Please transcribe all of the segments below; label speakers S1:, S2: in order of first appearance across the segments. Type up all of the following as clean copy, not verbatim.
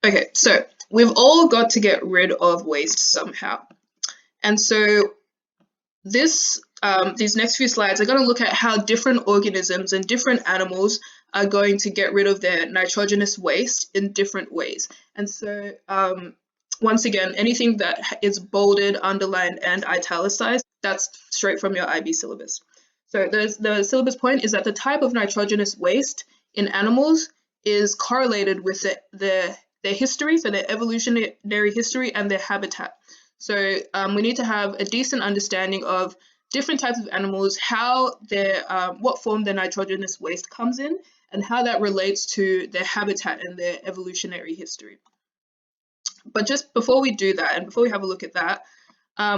S1: Okay, so we've all got to get rid of waste somehow. And so these next few slides are going to look at how different organisms and different animals are going to get rid of their nitrogenous waste in different ways. And so once again, anything that is bolded, underlined, and italicized, that's straight from your IB syllabus. So the syllabus point is that the type of nitrogenous waste in animals is correlated with their history, so their evolutionary history and their habitat. So we need to have a decent understanding of different types of animals, how what form their nitrogenous waste comes in, and how that relates to their habitat and their evolutionary history. But just before we do that, and before we have a look at that,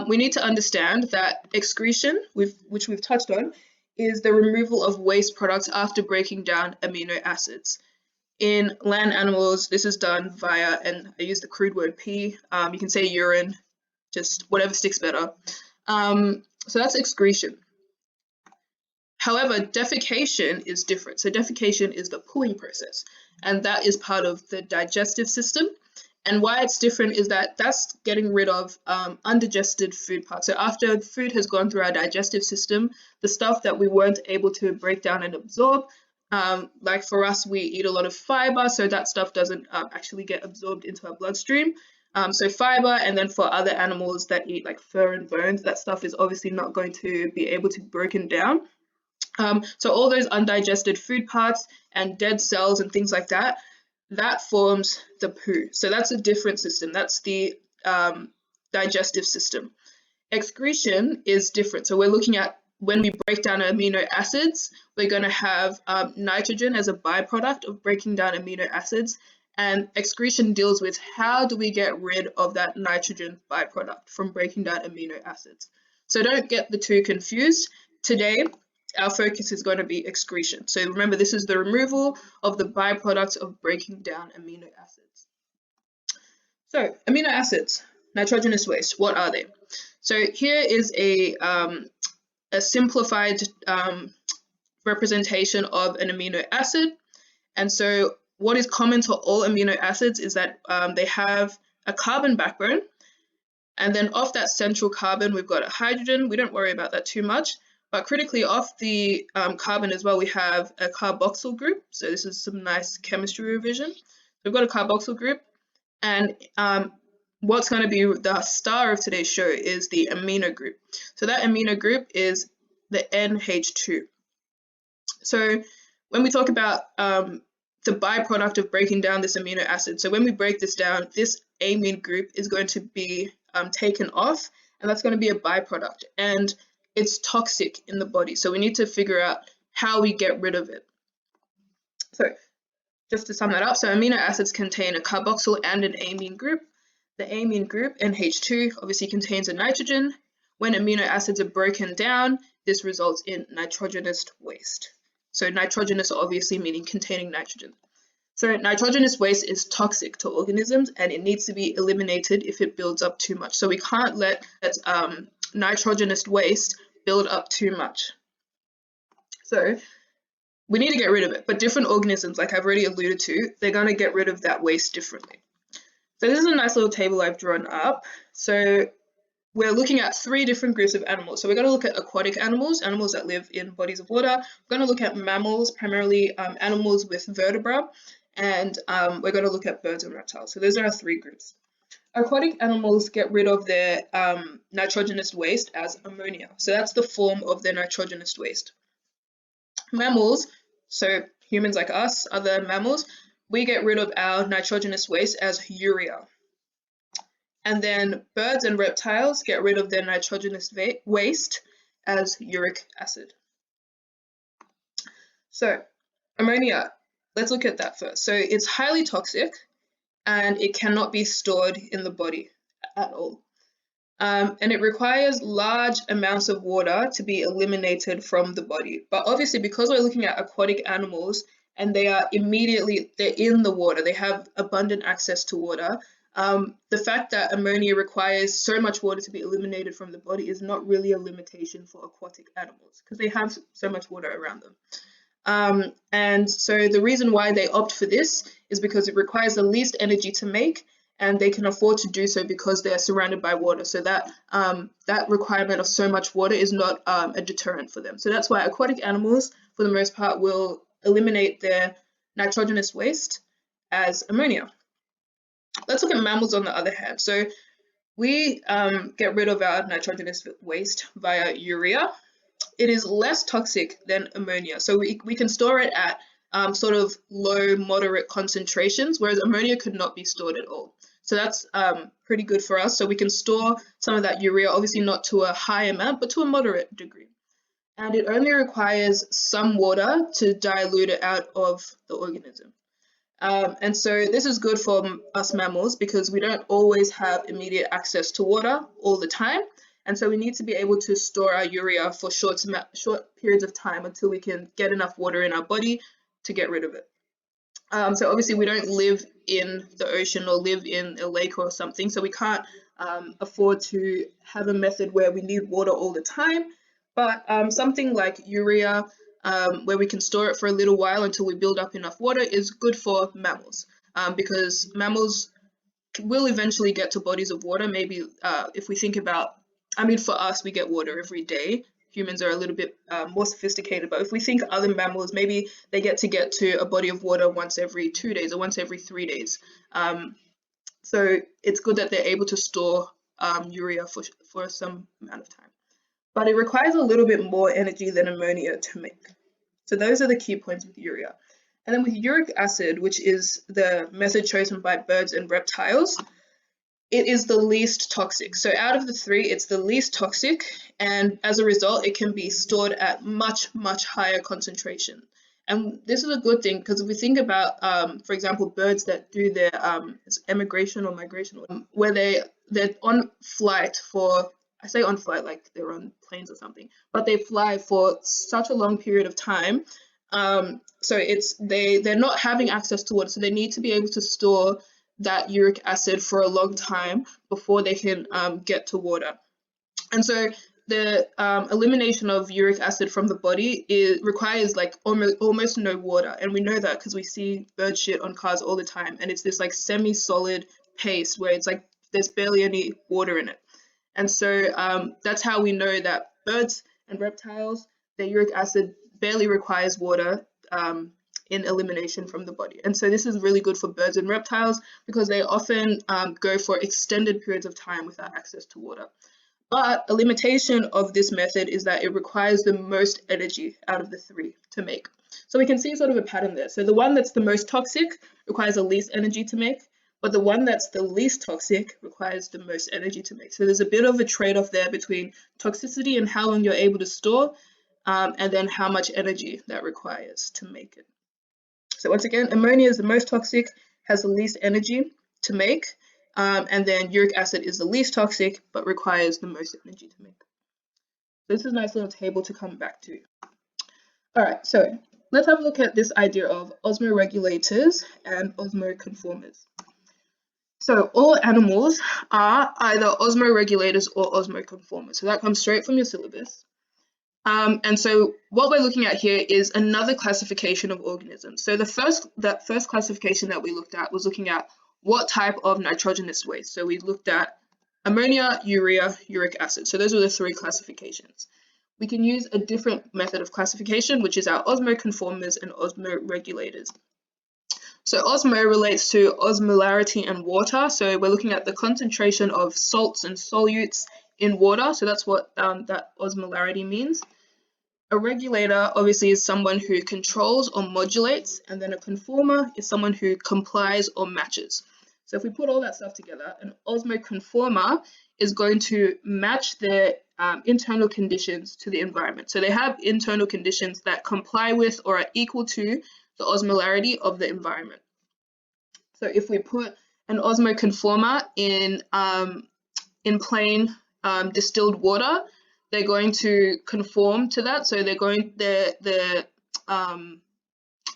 S1: we need to understand that excretion, which we've touched on, is the removal of waste products after breaking down amino acids. In land animals, this is done via, and I use the crude word pee, you can say urine, just whatever sticks better. So that's excretion. However, defecation is different. So defecation is the pooing process, and that is part of the digestive system. And why it's different is that that's getting rid of undigested food parts. So after food has gone through our digestive system, the stuff that we weren't able to break down and absorb, like for us, we eat a lot of fiber, so that stuff doesn't actually get absorbed into our bloodstream. So fiber, and then for other animals that eat like fur and bones, that stuff is obviously not going to be able to be broken down. So all those undigested food parts and dead cells and things like that, that forms the poo. So that's a different system. That's the digestive system. Excretion is different. So we're looking at when we break down amino acids, we're going to have nitrogen as a byproduct of breaking down amino acids. And excretion deals with how do we get rid of that nitrogen byproduct from breaking down amino acids. So don't get the two confused. Today, our focus is going to be excretion. So remember, this is the removal of the byproducts of breaking down amino acids. So amino acids, nitrogenous waste, what are they? So here is a simplified representation of an amino acid. And so what is common to all amino acids is that they have a carbon backbone. And then off that central carbon, we've got a hydrogen. We don't worry about that too much. But critically, off the carbon as well, we have a carboxyl group. So this is some nice chemistry revision. We've got a carboxyl group. And what's going to be the star of today's show is the amino group. So that amino group is the NH2. So when we talk about the byproduct of breaking down this amino acid, so when we break this down, this amine group is going to be taken off, and that's going to be a byproduct. And it's toxic in the body, so we need to figure out how we get rid of it. So just to sum that up, so amino acids contain a carboxyl and an amine group. The amine group, NH2, obviously contains a nitrogen. When amino acids are broken down, this results in nitrogenous waste. So nitrogenous obviously meaning containing nitrogen. So nitrogenous waste is toxic to organisms, and it needs to be eliminated if it builds up too much. So we can't let nitrogenous waste build up too much. So we need to get rid of it, but different organisms, like I've already alluded to, they're going to get rid of that waste differently. So this is a nice little table I've drawn up. So we're looking at 3 different groups of animals. So we're going to look at aquatic animals, animals that live in bodies of water. We're going to look at mammals, primarily animals with vertebra, and we're going to look at birds and reptiles. So those are our 3 groups. Aquatic animals get rid of their nitrogenous waste as ammonia. So that's the form of their nitrogenous waste. Mammals, so humans like us, other mammals, we get rid of our nitrogenous waste as urea. And then birds and reptiles get rid of their nitrogenous waste as uric acid. So ammonia, let's look at that first. So it's highly toxic, and it cannot be stored in the body at all. And it requires large amounts of water to be eliminated from the body. But obviously, because we're looking at aquatic animals and they're in the water, they have abundant access to water, the fact that ammonia requires so much water to be eliminated from the body is not really a limitation for aquatic animals because they have so much water around them. And so the reason why they opt for this is because it requires the least energy to make, and they can afford to do so because they're surrounded by water. So that that requirement of so much water is not a deterrent for them. So that's why aquatic animals, for the most part, will eliminate their nitrogenous waste as ammonia. Let's look at mammals on the other hand. So we get rid of our nitrogenous waste via urea. It is less toxic than ammonia. So we can store it at sort of low, moderate concentrations, whereas ammonia could not be stored at all. So that's pretty good for us. So we can store some of that urea, obviously not to a high amount, but to a moderate degree. And it only requires some water to dilute it out of the organism. And so this is good for us mammals because we don't always have immediate access to water all the time. And so we need to be able to store our urea for short periods of time until we can get enough water in our body to get rid of it. So obviously we don't live in the ocean or live in a lake or something, so we can't afford to have a method where we need water all the time. But something like urea, where we can store it for a little while until we build up enough water, is good for mammals, because mammals will eventually get to bodies of water. Maybe if we think about, I mean, for us, we get water every day. Humans are a little bit more sophisticated, but if we think other mammals, maybe they get to a body of water once every 2 days or once every 3 days. So it's good that they're able to store urea for some amount of time. But it requires a little bit more energy than ammonia to make. So those are the key points with urea. And then with uric acid, which is the method chosen by birds and reptiles, it is the least toxic. So out of the three, it's the least toxic, and as a result, it can be stored at much, much higher concentration. And this is a good thing because if we think about, for example, birds that do their emigration or migration, where they're on flight for, I say on flight like they're on planes or something, but they fly for such a long period of time. So they're not having access to water, so they need to be able to store that uric acid for a long time before they can get to water. And so the elimination of uric acid from the body requires like almost no water, and we know that because we see bird shit on cars all the time, and it's this like semi-solid paste where it's like there's barely any water in it. And so that's how we know that birds and reptiles, their uric acid barely requires water in elimination from the body. And so this is really good for birds and reptiles because they often go for extended periods of time without access to water. But a limitation of this method is that it requires the most energy out of the three to make. So we can see sort of a pattern there. So the one that's the most toxic requires the least energy to make, but the one that's the least toxic requires the most energy to make. So there's a bit of a trade-off there between toxicity and how long you're able to store, and then how much energy that requires to make it. So once again, ammonia is the most toxic, has the least energy to make, and then uric acid is the least toxic, but requires the most energy to make. So this is a nice little table to come back to. All right, so let's have a look at this idea of osmoregulators and osmoconformers. So all animals are either osmoregulators or osmoconformers. So that comes straight from your syllabus. And so what we're looking at here is another classification of organisms. So that first classification that we looked at was looking at what type of nitrogenous waste. So we looked at ammonia, urea, uric acid. So those are the three classifications. We can use a different method of classification, which is our osmoconformers and osmoregulators. So osmo relates to osmolarity and water. So we're looking at the concentration of salts and solutes in water. So that's what that osmolarity means. A regulator obviously is someone who controls or modulates, and then a conformer is someone who complies or matches. So if we put all that stuff together, an osmoconformer is going to match their internal conditions to the environment. So they have internal conditions that comply with or are equal to the osmolarity of the environment. So if we put an osmoconformer in plain distilled water, they're going to conform to that. So the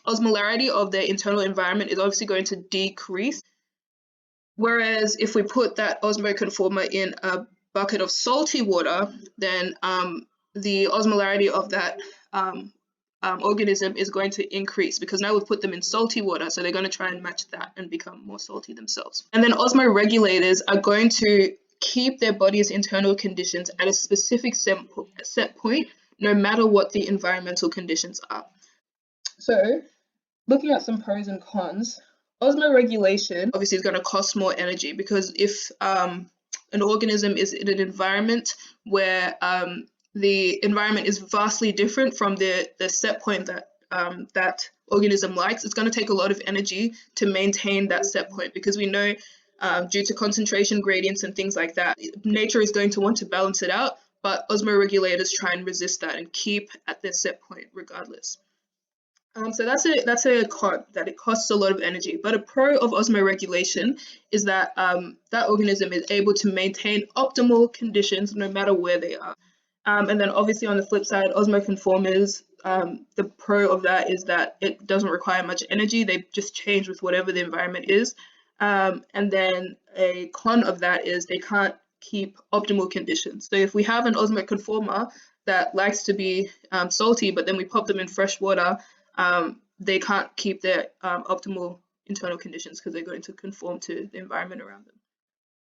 S1: osmolarity of their internal environment is obviously going to decrease. Whereas if we put that osmoconformer in a bucket of salty water, then the osmolarity of that organism is going to increase, because now we've put them in salty water, so they're going to try and match that and become more salty themselves. And then osmoregulators are going to keep their body's internal conditions at a specific set point, no matter what the environmental conditions are. So, looking at some pros and cons, osmoregulation obviously is going to cost more energy, because if an organism is in an environment where the environment is vastly different from the set point that that organism likes, it's going to take a lot of energy to maintain that set point, because we know due to concentration gradients and things like that, nature is going to want to balance it out, but osmoregulators try and resist that and keep at their set point regardless. So that's a con, that it costs a lot of energy. But a pro of osmoregulation is that that organism is able to maintain optimal conditions no matter where they are. And then obviously on the flip side, osmoconformers, the pro of that is that it doesn't require much energy. They just change with whatever the environment is. And then a con of that is they can't keep optimal conditions. So if we have an osmoconformer that likes to be salty, but then we pop them in fresh water, they can't keep their optimal internal conditions, because they're going to conform to the environment around them.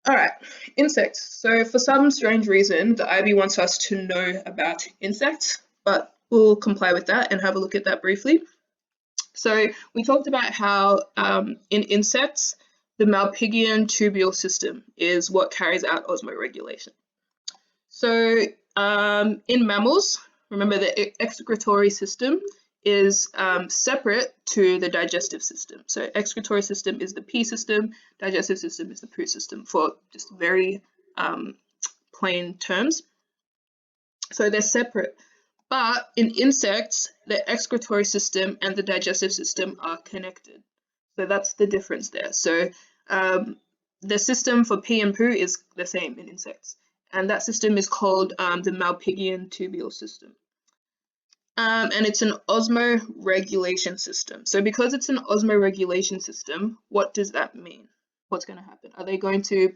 S1: All right, insects. So for some strange reason, the IB wants us to know about insects, but we'll comply with that and have a look at that briefly. So we talked about how in insects, the Malpighian tubule system is what carries out osmoregulation. So in mammals, remember the excretory system is separate to the digestive system. So excretory system is the pee system, digestive system is the poo system, for just very plain terms. So they're separate. But in insects, the excretory system and the digestive system are connected. So that's the difference there. So the system for pee and poo is the same in insects. And that system is called the Malpighian tubule system. And it's an osmoregulation system. So because it's an osmoregulation system, what does that mean? What's going to happen? Are they going to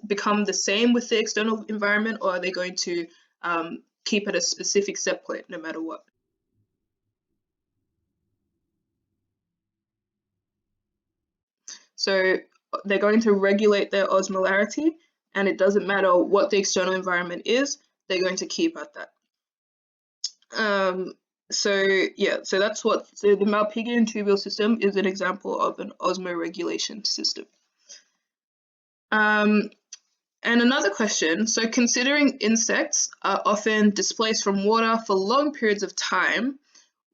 S1: become the same with the external environment, or are they going to keep at a specific set point no matter what? So they're going to regulate their osmolarity, and it doesn't matter what the external environment is, they're going to keep at that. So that's so the Malpighian tubule system is an example of an osmoregulation system. And another question, so considering insects are often displaced from water for long periods of time,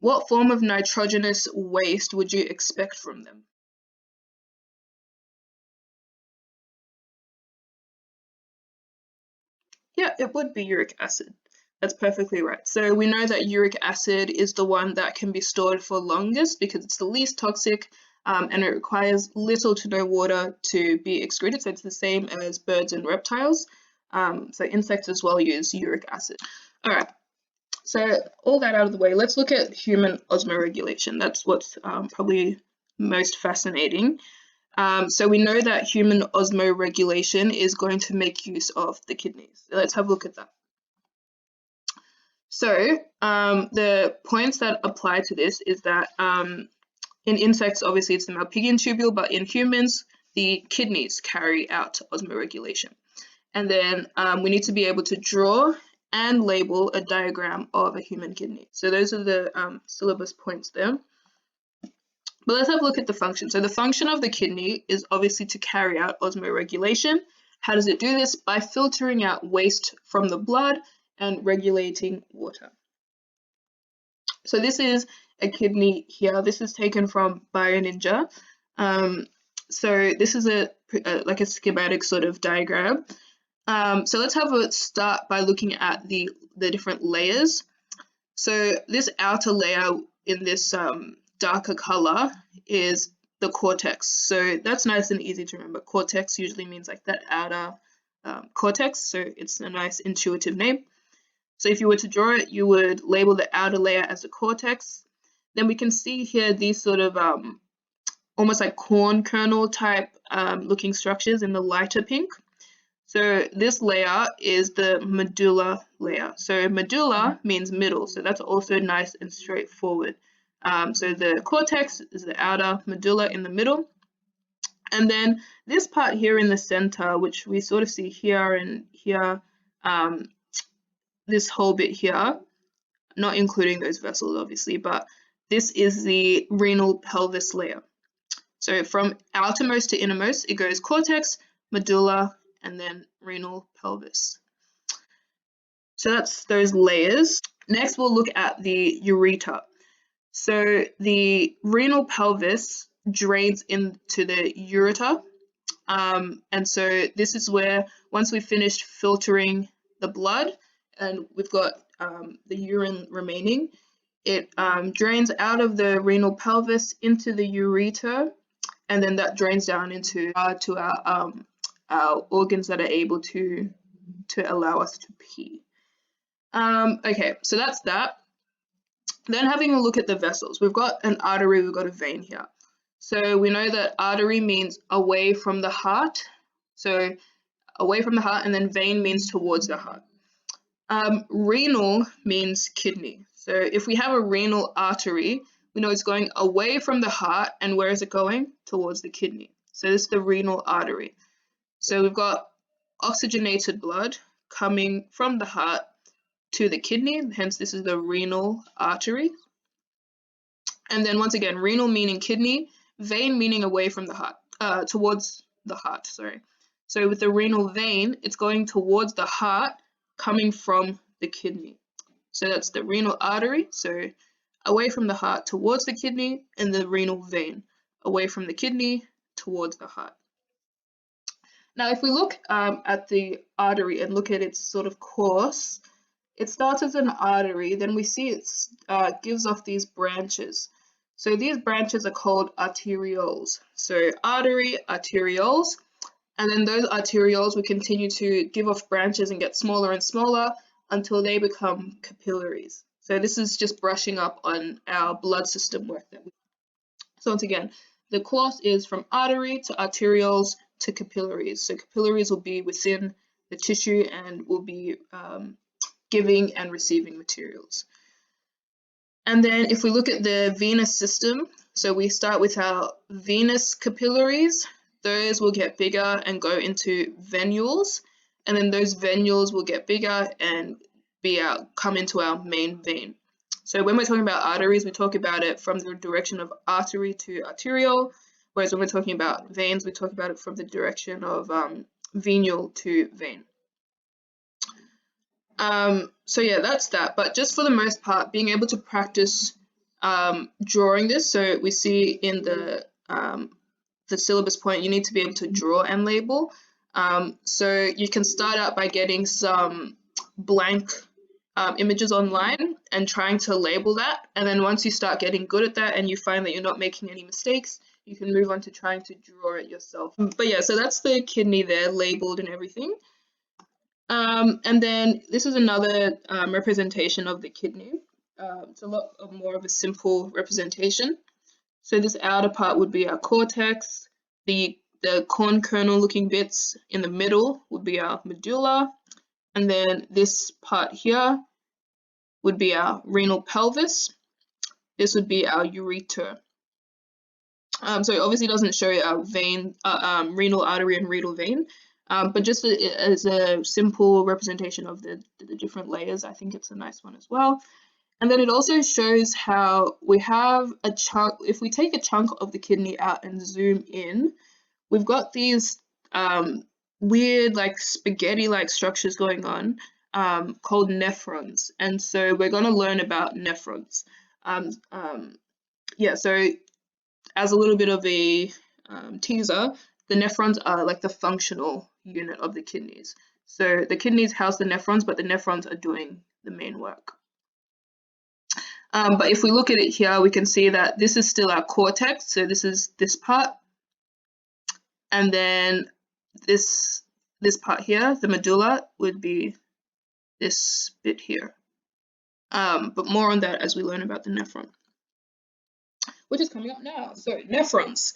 S1: what form of nitrogenous waste would you expect from them? Yeah, it would be uric acid. That's perfectly right. So we know that uric acid is the one that can be stored for longest, because it's the least toxic, and it requires little to no water to be excreted. So it's the same as birds and reptiles. So insects as well use uric acid. All right. So all that out of the way, let's look at human osmoregulation. That's what's probably most fascinating. So we know that human osmoregulation is going to make use of the kidneys. So let's have a look at that. So the points that apply to this is that in insects, obviously it's the Malpighian tubule, but in humans, the kidneys carry out osmoregulation. And then we need to be able to draw and label a diagram of a human kidney. So those are the syllabus points there. But let's have a look at the function. So the function of the kidney is obviously to carry out osmoregulation. How does it do this? By filtering out waste from the blood and regulating water. So this is a kidney here. This is taken from BioNinja. So this is like a schematic sort of diagram. So let's have a start by looking at the different layers. So this outer layer in this darker color is the cortex. So that's nice and easy to remember. Cortex usually means like that outer cortex. So it's a nice intuitive name. So if you were to draw it, you would label the outer layer as the cortex. Then we can see here these sort of almost like corn kernel type looking structures in the lighter pink. So this layer is the medulla layer. So medulla means middle, so that's also nice and straightforward. So the cortex is the outer, medulla in the middle. And then this part here in the center, which we sort of see here and here, this whole bit here, not including those vessels obviously, but this is the renal pelvis layer. So from outermost to innermost, it goes cortex, medulla, and then renal pelvis. So that's those layers. Next, we'll look at the ureter. So the renal pelvis drains into the ureter. And so this is where, once we've finished filtering the blood and we've got the urine remaining, it drains out of the renal pelvis into the ureter, and then that drains down into to our organs that are able to allow us to pee. Okay, so that's that. Then having a look at the vessels, we've got an artery, we've got a vein here. So we know that artery means away from the heart, so away from the heart, and then vein means towards the heart. Renal means kidney. So if we have a renal artery, we know it's going away from the heart, and where is it going? Towards the kidney. So this is the renal artery. So we've got oxygenated blood coming from the heart to the kidney, hence this is the renal artery. And then once again, renal meaning kidney, vein meaning away from the heart, towards the heart, sorry. So with the renal vein, it's going towards the heart, coming from the kidney. So that's the renal artery, so away from the heart towards the kidney, and the renal vein, away from the kidney towards the heart. Now, if we look at the artery and look at its sort of course, it starts as an artery, then we see it gives off these branches. So these branches are called arterioles. So artery, arterioles, and then those arterioles will continue to give off branches and get smaller and smaller until they become capillaries. So this is just brushing up on our blood system work. So once again, the course is from artery to arterioles to capillaries. So capillaries will be within the tissue and will be giving and receiving materials. And then if we look at the venous system, so we start with our venous capillaries. Those will get bigger and go into venules, and then those venules will get bigger and come into our main vein. So when we're talking about arteries, we talk about it from the direction of artery to arteriole, whereas when we're talking about veins, we talk about it from the direction of venule to vein. So yeah, that's that. But just for the most part, being able to practice drawing this. So we see in the syllabus point, you need to be able to draw and label. So you can start out by getting some blank images online and trying to label that. And then once you start getting good at that and you find that you're not making any mistakes, you can move on to trying to draw it yourself. But yeah, so that's the kidney there, labeled and everything. And then this is another representation of the kidney. It's a lot more of a simple representation. So this outer part would be our cortex. The corn kernel looking bits in the middle would be our medulla. And then this part here would be our renal pelvis. This would be our ureter. So it obviously doesn't show our vein, renal artery and renal vein, but just as a simple representation of the different layers, I think it's a nice one as well. And then it also shows how we have a chunk. If we take a chunk of the kidney out and zoom in, we've got these weird, like spaghetti-like structures going on called nephrons. And so we're going to learn about nephrons. Yeah, so as a little bit of a teaser, the nephrons are like the functional unit of the kidneys. So the kidneys house the nephrons, but the nephrons are doing the main work. But if we look at it here, we can see that this is still our cortex. So this is this part. And then this part here, the medulla, would be this bit here. But more on that as we learn about the nephron, which is coming up now. So nephrons.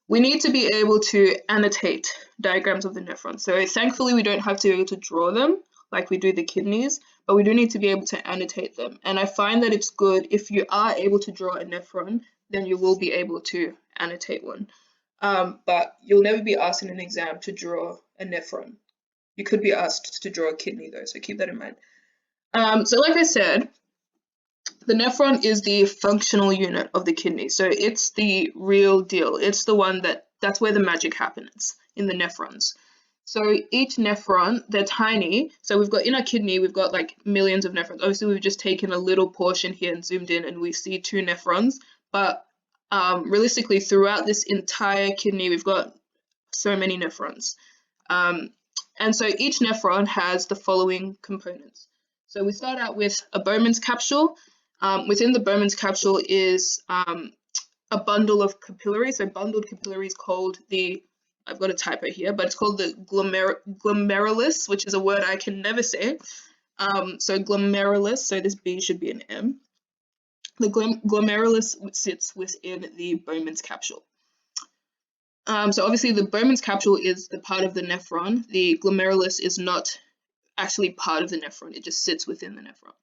S1: we need to be able to annotate diagrams of the nephrons. So thankfully we don't have to be able to draw them like we do the kidneys, but we do need to be able to annotate them. And I find that it's good if you are able to draw a nephron, then you will be able to annotate one. But you'll never be asked in an exam to draw a nephron. You could be asked to draw a kidney though, so keep that in mind. So like I said, the nephron is the functional unit of the kidney. So it's the real deal. It's the one that's where the magic happens, in the nephrons. So each nephron, they're tiny. So we've got in our kidney, we've got like millions of nephrons. Obviously, we've just taken a little portion here and zoomed in and we see 2 nephrons. But realistically, throughout this entire kidney, we've got so many nephrons. And so each nephron has the following components. So we start out with a Bowman's capsule. Within the Bowman's capsule is a bundle of capillaries. So bundled capillaries called the, I've got a typo here, but it's called the glomerulus, which is a word I can never say. So glomerulus, so this B should be an M. The glomerulus sits within the Bowman's capsule. So obviously the Bowman's capsule is the part of the nephron. The glomerulus is not actually part of the nephron, it just sits within the nephron.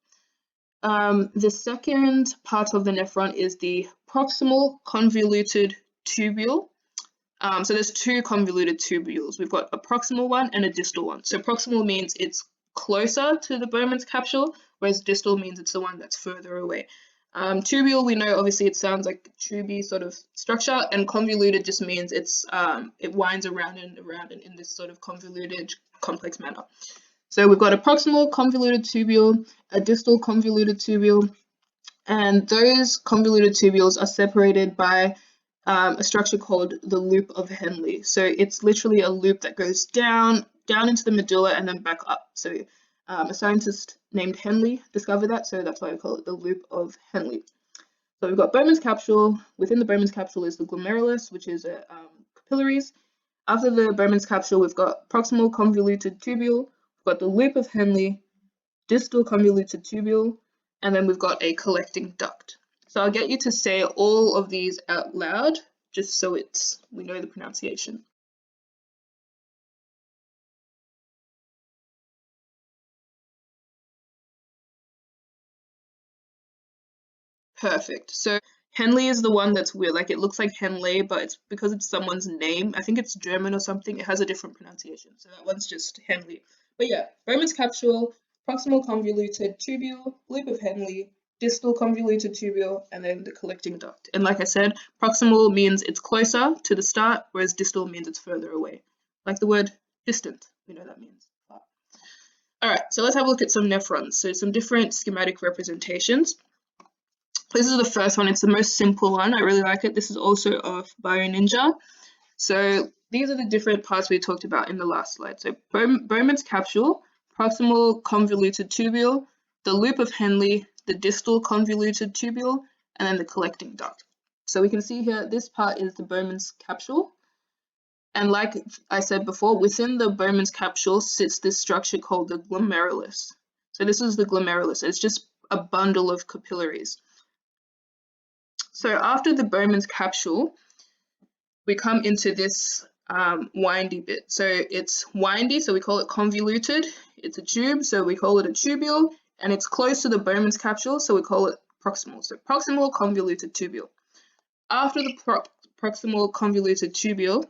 S1: The second part of the nephron is the proximal convoluted tubule. So there's 2 convoluted tubules. We've got a proximal one and a distal one. So proximal means it's closer to the Bowman's capsule, whereas distal means it's the one that's further away. Tubule, we know obviously it sounds like tubey sort of structure, and convoluted just means it's it winds around and around and in this sort of convoluted, complex manner. So we've got a proximal convoluted tubule, a distal convoluted tubule, and those convoluted tubules are separated by a structure called the loop of Henle. So it's literally a loop that goes down into the medulla and then back up. So a scientist named Henle discovered that, so that's why we call it the loop of Henle. So we've got Bowman's capsule. Within the Bowman's capsule is the glomerulus, which is capillaries. After the Bowman's capsule, we've got proximal convoluted tubule, we've got the loop of Henle, distal convoluted tubule, and then we've got a collecting duct. So I'll get you to say all of these out loud, just so we know the pronunciation. Perfect. So Henle is the one that's weird. Like it looks like Henle, but it's because it's someone's name. I think it's German or something. It has a different pronunciation. So that one's just Henle. But yeah, Bowman's capsule, proximal convoluted tubule, loop of Henle, distal convoluted tubule, and then the collecting duct. And like I said, proximal means it's closer to the start, whereas distal means it's further away. Like the word distant, we know that means far. All right, so let's have a look at some nephrons. So some different schematic representations. This is the first one. It's the most simple one. I really like it. This is also of BioNinja. So these are the different parts we talked about in the last slide. So Bowman's capsule, proximal convoluted tubule, the loop of Henle, the distal convoluted tubule, and then the collecting duct. So we can see here, this part is the Bowman's capsule. And like I said before, within the Bowman's capsule sits this structure called the glomerulus. So this is the glomerulus. It's just a bundle of capillaries. So after the Bowman's capsule, we come into this windy bit. So it's windy, so we call it convoluted. It's a tube, so we call it a tubule, and it's close to the Bowman's capsule, so we call it proximal. So proximal convoluted tubule. After the proximal convoluted tubule,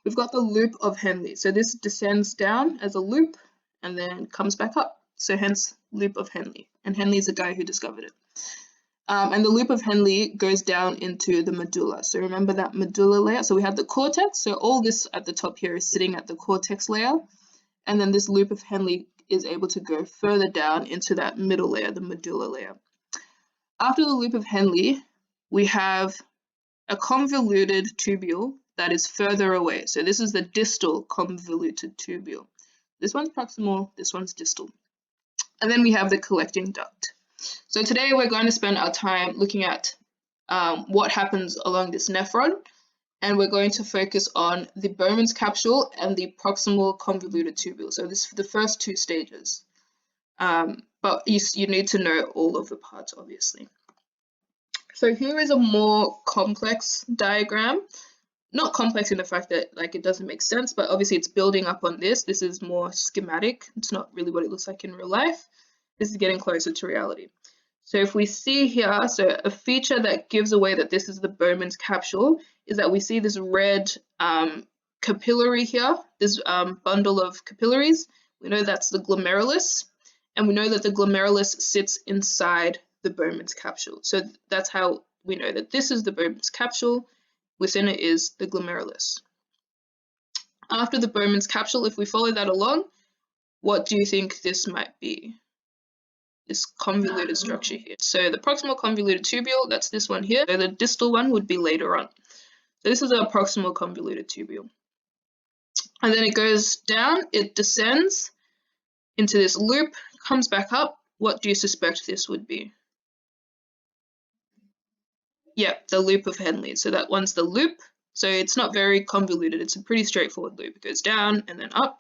S1: we've got the loop of Henle. So this descends down as a loop and then comes back up. So hence loop of Henle. And Henle is the guy who discovered it. And the loop of Henle goes down into the medulla. So remember that medulla layer? So we have the cortex. So all this at the top here is sitting at the cortex layer. And then this loop of Henle is able to go further down into that middle layer, the medulla layer. After the loop of Henle, we have a convoluted tubule that is further away. So this is the distal convoluted tubule. This one's proximal, this one's distal. And then we have the collecting duct. So today we're going to spend our time looking at what happens along this nephron, and we're going to focus on the Bowman's capsule and the proximal convoluted tubule. So this is the first 2 stages, but you need to know all of the parts, obviously. So here is a more complex diagram. Not complex in the fact that like it doesn't make sense, but obviously it's building up on this. This is more schematic. It's not really what it looks like in real life. This is getting closer to reality. So if we see here, so a feature that gives away that this is the Bowman's capsule is that we see this red capillary here, this bundle of capillaries. We know that's the glomerulus, and we know that the glomerulus sits inside the Bowman's capsule. So that's how we know that this is the Bowman's capsule. Within it is the glomerulus. After the Bowman's capsule, if we follow that along, what do you think this might be? This convoluted structure here. So the proximal convoluted tubule, that's this one here. So the distal one would be later on. So this is our proximal convoluted tubule. And then it goes down, it descends into this loop, comes back up. What do you suspect this would be? Yeah, the loop of Henle. So that one's the loop. So it's not very convoluted. It's a pretty straightforward loop. It goes down and then up.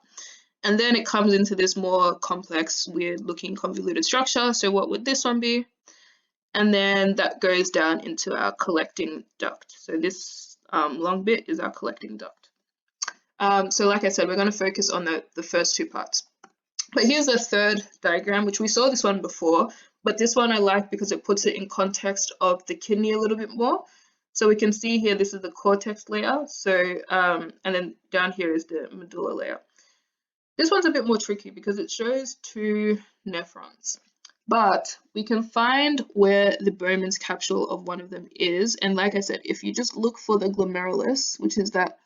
S1: And then it comes into this more complex, weird-looking convoluted structure. So what would this one be? And then that goes down into our collecting duct. So this long bit is our collecting duct. So like I said, we're going to focus on the first two parts. But here's a third diagram, which we saw this one before, but this one I like because it puts it in context of the kidney a little bit more. So we can see here, this is the cortex layer. So, and then down here is the medulla layer. This one's a bit more tricky because it shows two nephrons, but we can find where the Bowman's capsule of one of them is. And like I said, if you just look for the glomerulus, which is that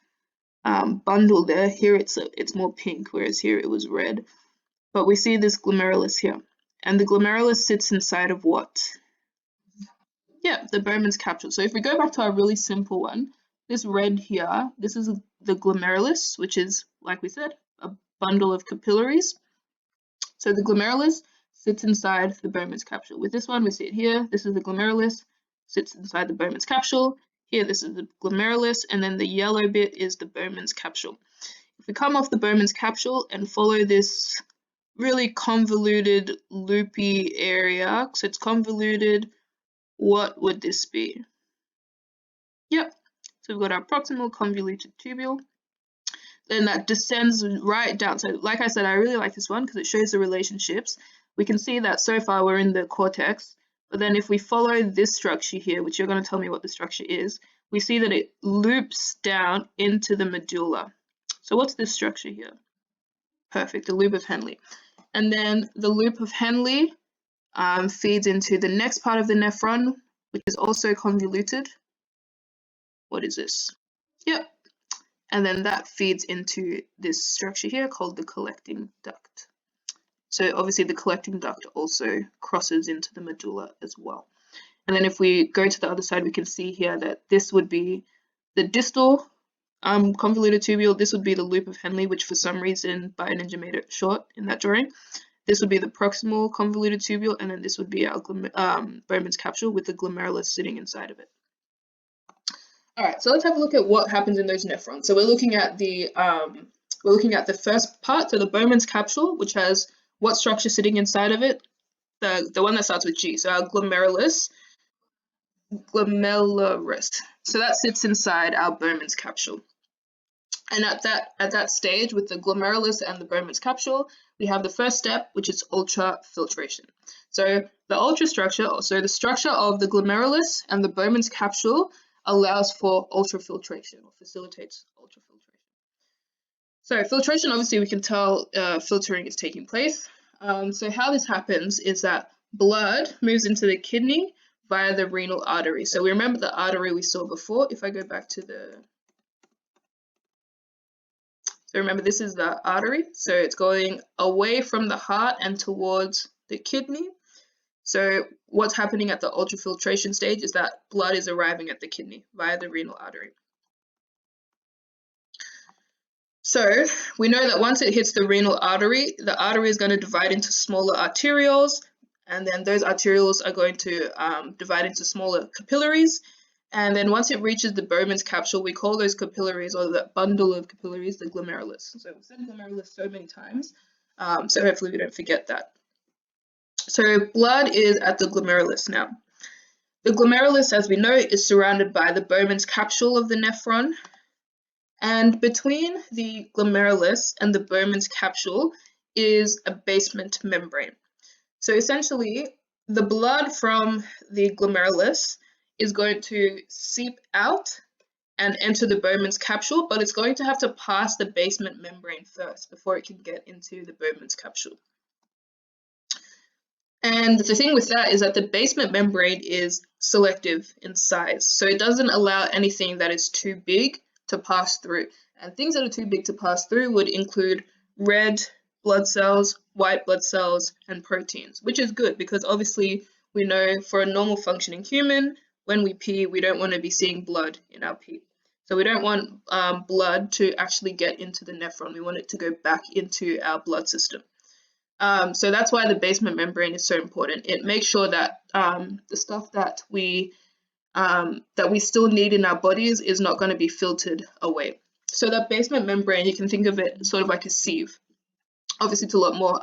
S1: bundle there, here it's more pink, whereas here it was red. But we see this glomerulus here, and the glomerulus sits inside of what? Yeah, the Bowman's capsule. So if we go back to our really simple one, this red here, this is the glomerulus, which is, like we said, a bundle of capillaries. So the glomerulus sits inside the Bowman's capsule. With this one, we see it here. This is the glomerulus, sits inside the Bowman's capsule. Here, this is the glomerulus, and then the yellow bit is the Bowman's capsule. If we come off the Bowman's capsule and follow this really convoluted, loopy area, so it's convoluted, what would this be? Yep, so we've got our proximal convoluted tubule. Then that descends right down. So like I said, I really like this one because it shows the relationships. We can see that so far we're in the cortex, but then if we follow this structure here, which you're going to tell me what the structure is, we see that it loops down into the medulla. So what's this structure here? Perfect, the loop of Henle. And then the loop of Henle feeds into the next part of the nephron, which is also convoluted. What is this? Yep. And then that feeds into this structure here called the collecting duct. So obviously the collecting duct also crosses into the medulla as well. And then if we go to the other side, we can see here that this would be the distal convoluted tubule. This would be the loop of Henle, which for some reason Bio Ninja made it short in that drawing. This would be the proximal convoluted tubule, and then this would be our Bowman's capsule with the glomerulus sitting inside of it. All right, so let's have a look at what happens in those nephrons. So we're looking at the first part, so the Bowman's capsule, which has what structure sitting inside of it? The one that starts with G. So our glomerulus. So that sits inside our Bowman's capsule. And at that stage, with the glomerulus and the Bowman's capsule, we have the first step, which is ultrafiltration. So the the structure of the glomerulus and the Bowman's capsule allows for ultrafiltration or facilitates ultrafiltration. So filtration, obviously we can tell filtering is taking place. So how this happens is that blood moves into the kidney via the renal artery. So we remember the artery we saw before. If I go back to so remember this is the artery. So it's going away from the heart and towards the kidney. So what's happening at the ultrafiltration stage is that blood is arriving at the kidney via the renal artery. So we know that once it hits the renal artery, the artery is going to divide into smaller arterioles, and then those arterioles are going to divide into smaller capillaries. And then once it reaches the Bowman's capsule, we call those capillaries, or that bundle of capillaries, the glomerulus. So we've said glomerulus so many times, so hopefully we don't forget that. So blood is at the glomerulus now. The glomerulus, as we know, is surrounded by the Bowman's capsule of the nephron. And between the glomerulus and the Bowman's capsule is a basement membrane. So essentially, the blood from the glomerulus is going to seep out and enter the Bowman's capsule, but it's going to have to pass the basement membrane first before it can get into the Bowman's capsule. And the thing with that is that the basement membrane is selective in size, so it doesn't allow anything that is too big to pass through. And things that are too big to pass through would include red blood cells, white blood cells, and proteins, which is good because obviously we know for a normal functioning human, when we pee, we don't want to be seeing blood in our pee. So we don't want blood to actually get into the nephron. We want it to go back into our blood system. So that's why the basement membrane is so important. It makes sure that the stuff that we still need in our bodies is not going to be filtered away. So that basement membrane, you can think of it sort of like a sieve. Obviously, it's a lot more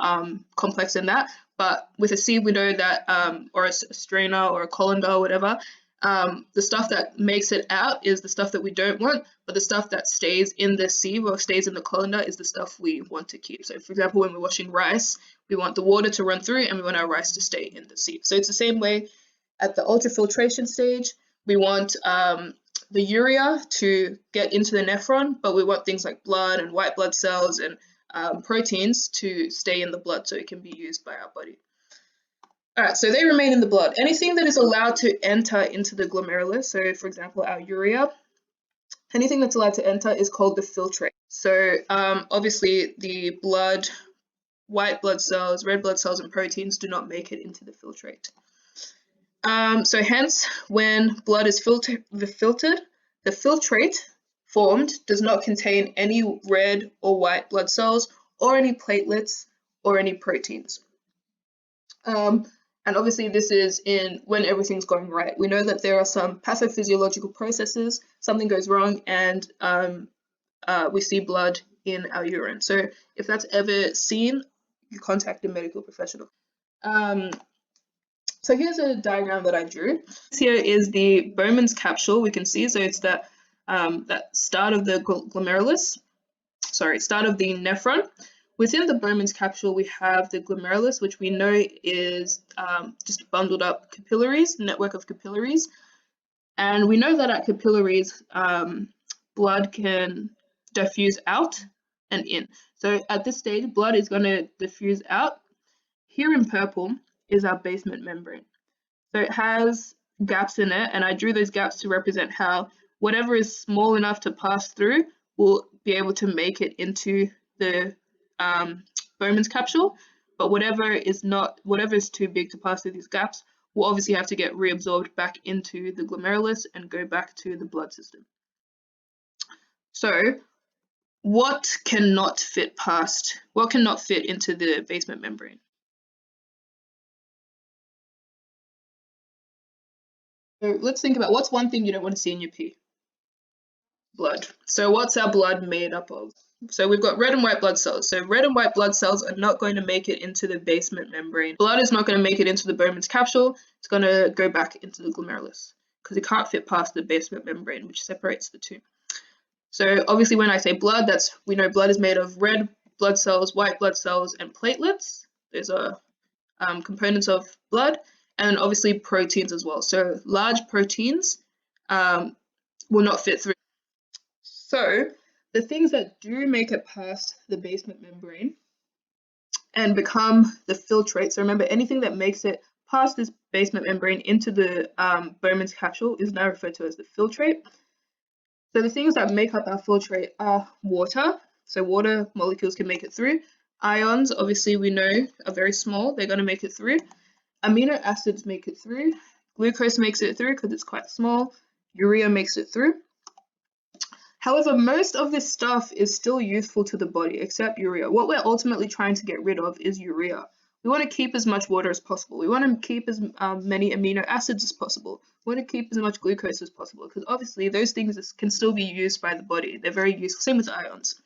S1: complex than that, but with a sieve, we know that, or a strainer or a colander or whatever, the stuff that makes it out is the stuff that we don't want, but the stuff that stays in the sieve or stays in the colander is the stuff we want to keep. So for example, when we're washing rice, we want the water to run through and we want our rice to stay in the sieve. So it's the same way at the ultrafiltration stage. We want the urea to get into the nephron, but we want things like blood and white blood cells and proteins to stay in the blood so it can be used by our body. All right, so they remain in the blood. Anything that is allowed to enter into the glomerulus, so for example, our urea, anything that's allowed to enter is called the filtrate. So obviously the blood, white blood cells, red blood cells, and proteins do not make it into the filtrate. So hence, when blood is filtered, the filtrate formed does not contain any red or white blood cells or any platelets or any proteins. And obviously this is in when everything's going right. We know that there are some pathophysiological processes, something goes wrong and we see blood in our urine. So if that's ever seen, you contact a medical professional. So here's a diagram that I drew. Here is the Bowman's capsule, we can see. So it's that start of the glomerulus, start of the nephron. Within the Bowman's capsule, we have the glomerulus, which we know is just bundled up capillaries, network of capillaries. And we know that at capillaries, blood can diffuse out and in. So at this stage, blood is going to diffuse out. Here in purple is our basement membrane. So it has gaps in it, and I drew those gaps to represent how whatever is small enough to pass through will be able to make it into the Bowman's capsule, but whatever is too big to pass through these gaps will obviously have to get reabsorbed back into the glomerulus and go back to the blood system. So what cannot fit into the basement membrane? So let's think about what's one thing you don't want to see in your pee? Blood. So what's our blood made up of? So we've got red and white blood cells. So red and white blood cells are not going to make it into the basement membrane. Blood is not going to make it into the Bowman's capsule. It's going to go back into the glomerulus because it can't fit past the basement membrane, which separates the two. So obviously when I say blood, we know blood is made of red blood cells, white blood cells, and platelets. Those are components of blood, and obviously proteins as well. So large proteins will not fit through. So the things that do make it past the basement membrane and become the filtrate, so remember anything that makes it past this basement membrane into the Bowman's capsule is now referred to as the filtrate. So the things that make up our filtrate are water, so water molecules can make it through. Ions, obviously we know, are very small, they're going to make it through. Amino acids make it through. Glucose makes it through because it's quite small. Urea makes it through. However, most of this stuff is still useful to the body, except urea. What we're ultimately trying to get rid of is urea. We want to keep as much water as possible. We want to keep as many amino acids as possible. We want to keep as much glucose as possible, because obviously those things can still be used by the body. They're very useful, same with ions.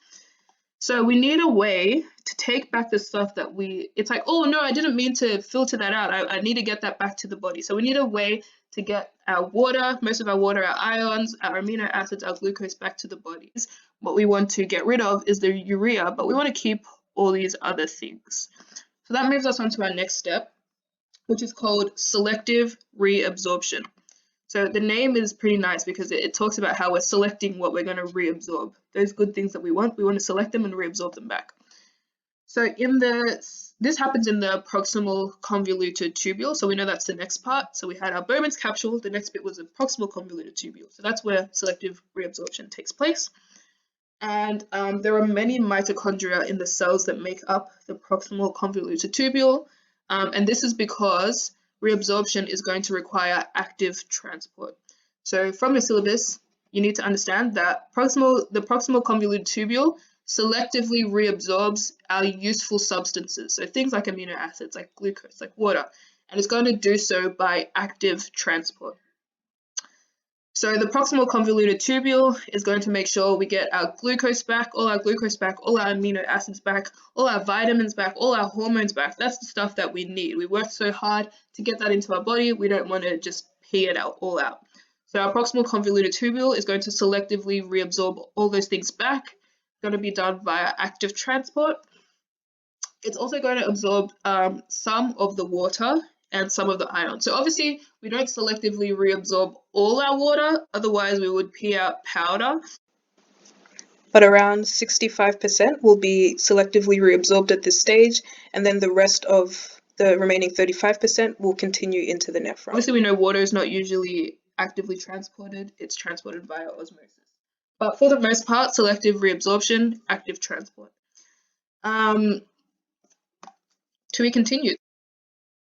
S1: So we need a way to take back the stuff that it's like, oh no, I didn't mean to filter that out. I need to get that back to the body. So we need a way to get our water, most of our water, our ions, our amino acids, our glucose back to the bodies. What we want to get rid of is the urea, but we want to keep all these other things. So that moves us on to our next step, which is called selective reabsorption. So the name is pretty nice because it talks about how we're selecting what we're going to reabsorb. Those good things that we want to select them and reabsorb them back. So this happens in the proximal convoluted tubule. So we know that's the next part. So we had our Bowman's capsule. The next bit was the proximal convoluted tubule. So that's where selective reabsorption takes place. And there are many mitochondria in the cells that make up the proximal convoluted tubule. And this is because reabsorption is going to require active transport. So from your syllabus, you need to understand that the proximal convoluted tubule selectively reabsorbs our useful substances. So things like amino acids, like glucose, like water, and it's going to do so by active transport. So the proximal convoluted tubule is going to make sure we get our glucose back, all our amino acids back, all our vitamins back, all our hormones back. That's the stuff that we need. We worked so hard to get that into our body. We don't want to just pee it all out. So our proximal convoluted tubule is going to selectively reabsorb all those things back. It's going to be done via active transport. It's also going to absorb some of the water and some of the ions. So obviously we don't selectively reabsorb all our water, otherwise we would pee out powder. But around 65% will be selectively reabsorbed at this stage, and then the rest of the remaining 35% will continue into the nephron. Obviously we know water is not usually actively transported, it's transported via osmosis. But for the most part, selective reabsorption, active transport. To be continued.